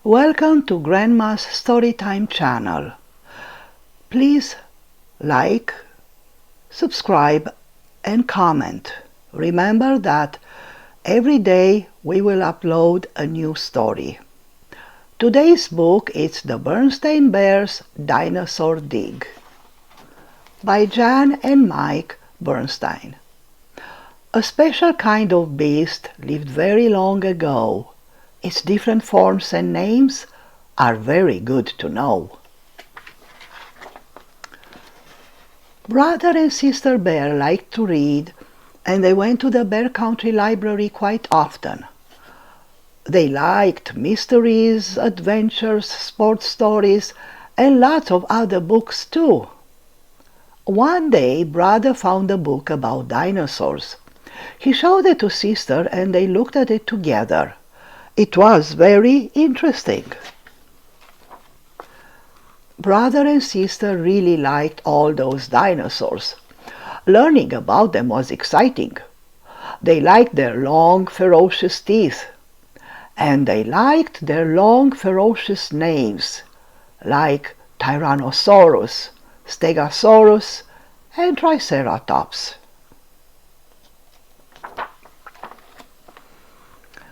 Welcome to Grandma's Storytime channel. Please like, subscribe and comment. Remember that every day we will upload a new story. Today's book is The Berenstain Bears' Dinosaur Dig by Jan and Mike Berenstain. A special kind of beast lived very long ago. Its different forms and names are very good to know. Brother and Sister Bear liked to read, and they went to the Bear Country Library quite often. They liked mysteries, adventures, sports stories, and lots of other books too. One day, Brother found a book about dinosaurs. He showed it to Sister, and they looked at it together. It was very interesting. Brother and Sister really liked all those dinosaurs. Learning about them was exciting. They liked their long, ferocious teeth. And they liked their long, ferocious names, like Tyrannosaurus, Stegosaurus, and Triceratops.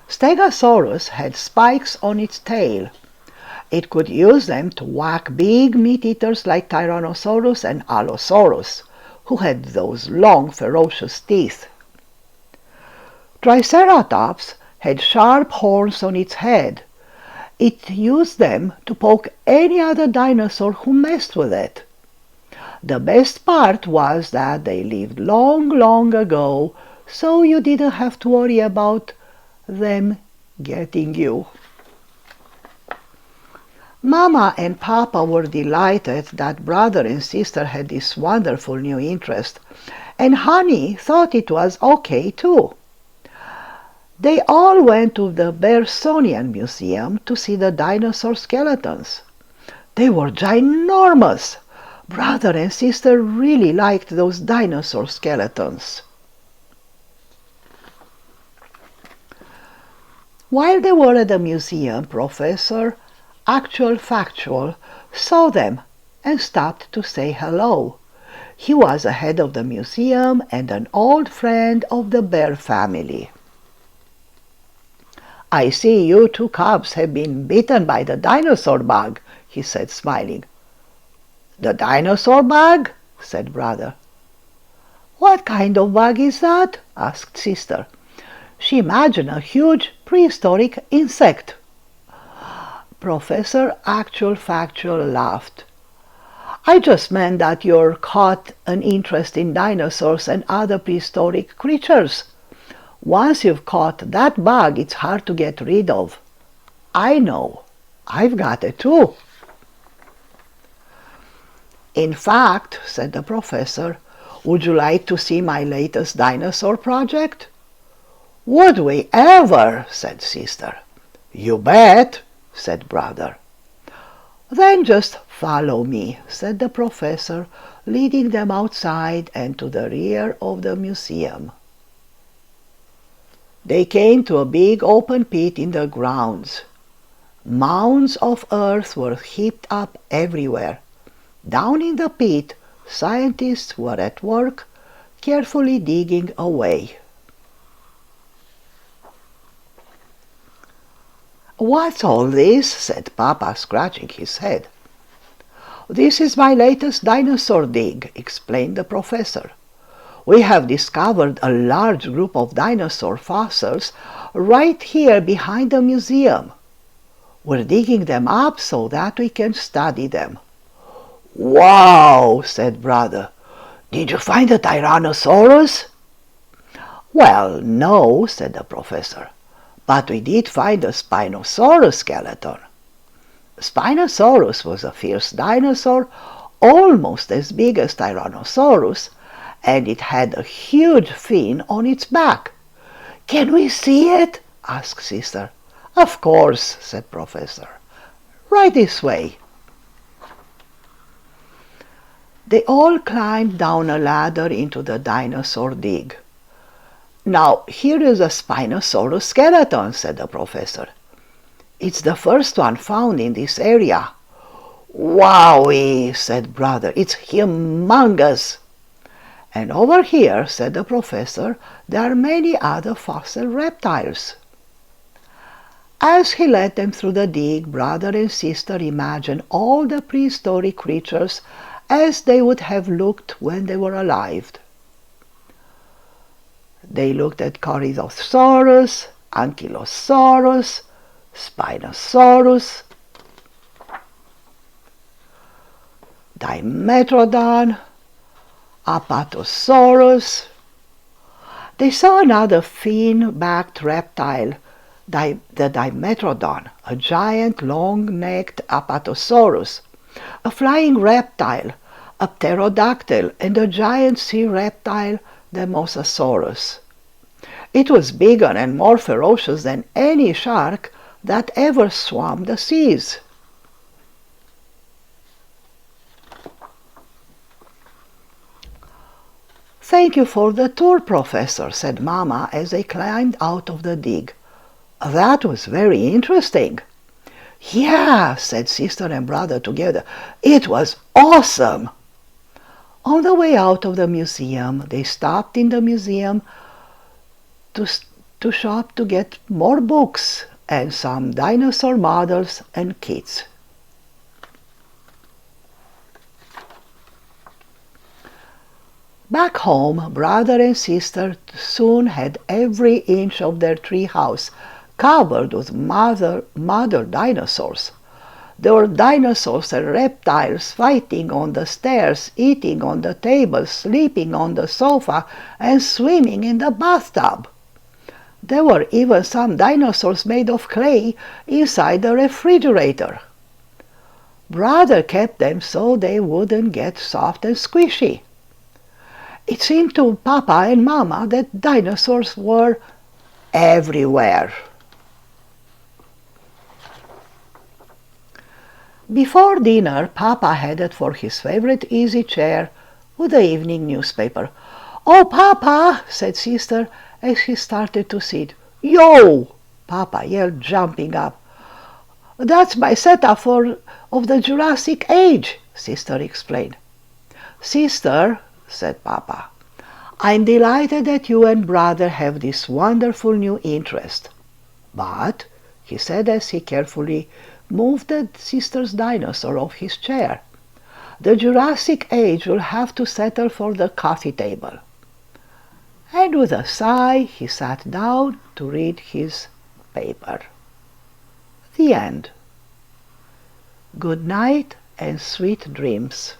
Stegosaurus had spikes on its tail. It could use them to whack big meat-eaters like Tyrannosaurus and Allosaurus, who had those long, ferocious teeth. Triceratops had sharp horns on its head. It used them to poke any other dinosaur who messed with it. The best part was that they lived long, long ago, so you didn't have to worry about them getting you. Mama and Papa were delighted that Brother and Sister had this wonderful new interest, and Honey thought it was okay too. They all went to the Berenstain Museum to see the dinosaur skeletons. They were ginormous. Brother and Sister really liked those dinosaur skeletons. While they were at the museum, Professor Actual Factual saw them and stopped to say hello. He was the head of the museum and an old friend of the bear family. "I see you two cubs have been bitten by the dinosaur bug," he said, smiling. "The dinosaur bug?" said Brother. "What kind of bug is that?" asked Sister. She imagined a huge prehistoric insect. Professor Actual Factual laughed. "I just meant that you're caught an interest in dinosaurs and other prehistoric creatures. Once you've caught that bug, it's hard to get rid of. I know. I've got it too." "In fact," said the professor, "would you like to see my latest dinosaur project?" "Would we ever?" said Sister. "You bet," said Brother. "Then just follow me," said the professor, leading them outside and to the rear of the museum. They came to a big open pit in the grounds. Mounds of earth were heaped up everywhere. Down in the pit, scientists were at work, carefully digging away. "What's all this?" said Papa, scratching his head. "This is my latest dinosaur dig," explained the professor. "We have discovered a large group of dinosaur fossils right here behind the museum. We're digging them up so that we can study them." "Wow!" said Brother. "Did you find a Tyrannosaurus?" "Well, no," said the professor. "But we did find a Spinosaurus skeleton." Spinosaurus was a fierce dinosaur, almost as big as Tyrannosaurus, and it had a huge fin on its back. "Can we see it?" asked Sister. "Of course," said Professor. "Right this way." They all climbed down a ladder into the dinosaur dig. "Now, here is a Spinosaurus skeleton," said the professor. It's the first one found in this area." "Wowee," said brother, "it's humongous." "And over here," said the professor, "there are many other fossil reptiles." As he led them through the dig, brother and sister imagined all the prehistoric creatures as they would have looked when they were alive. They looked at Corythosaurus, Ankylosaurus, Spinosaurus, Dimetrodon, Apatosaurus. They saw another fin-backed reptile, the Dimetrodon, a giant long-necked Apatosaurus, a flying reptile, a pterodactyl, and a giant sea reptile, the Mosasaurus. It was bigger and more ferocious than any shark that ever swam the seas. "Thank you for the tour, Professor," said Mama as they climbed out of the dig. "That was very interesting." "Yeah," said sister and brother together, "it was awesome." On the way out of the museum, they stopped in the museum to shop to get more books and some dinosaur models and kits. Back home, brother and sister soon had every inch of their treehouse covered with mother dinosaurs. There were dinosaurs and reptiles fighting on the stairs, eating on the table, sleeping on the sofa, and swimming in the bathtub. There were even some dinosaurs made of clay inside the refrigerator. Brother kept them so they wouldn't get soft and squishy. It seemed to Papa and Mama that dinosaurs were everywhere. Before dinner, Papa headed for his favorite easy chair with the evening newspaper. "Oh, Papa," said sister as he started to sit. "Yo!" Papa yelled, jumping up. "That's my setup of the Jurassic Age," sister explained. "Sister," said Papa, "I'm delighted that you and brother have this wonderful new interest. But," he said as he carefully moved the sister's dinosaur off his chair, "the Jurassic Age will have to settle for the coffee table." And with a sigh, he sat down to read his paper. The end. Good night and sweet dreams.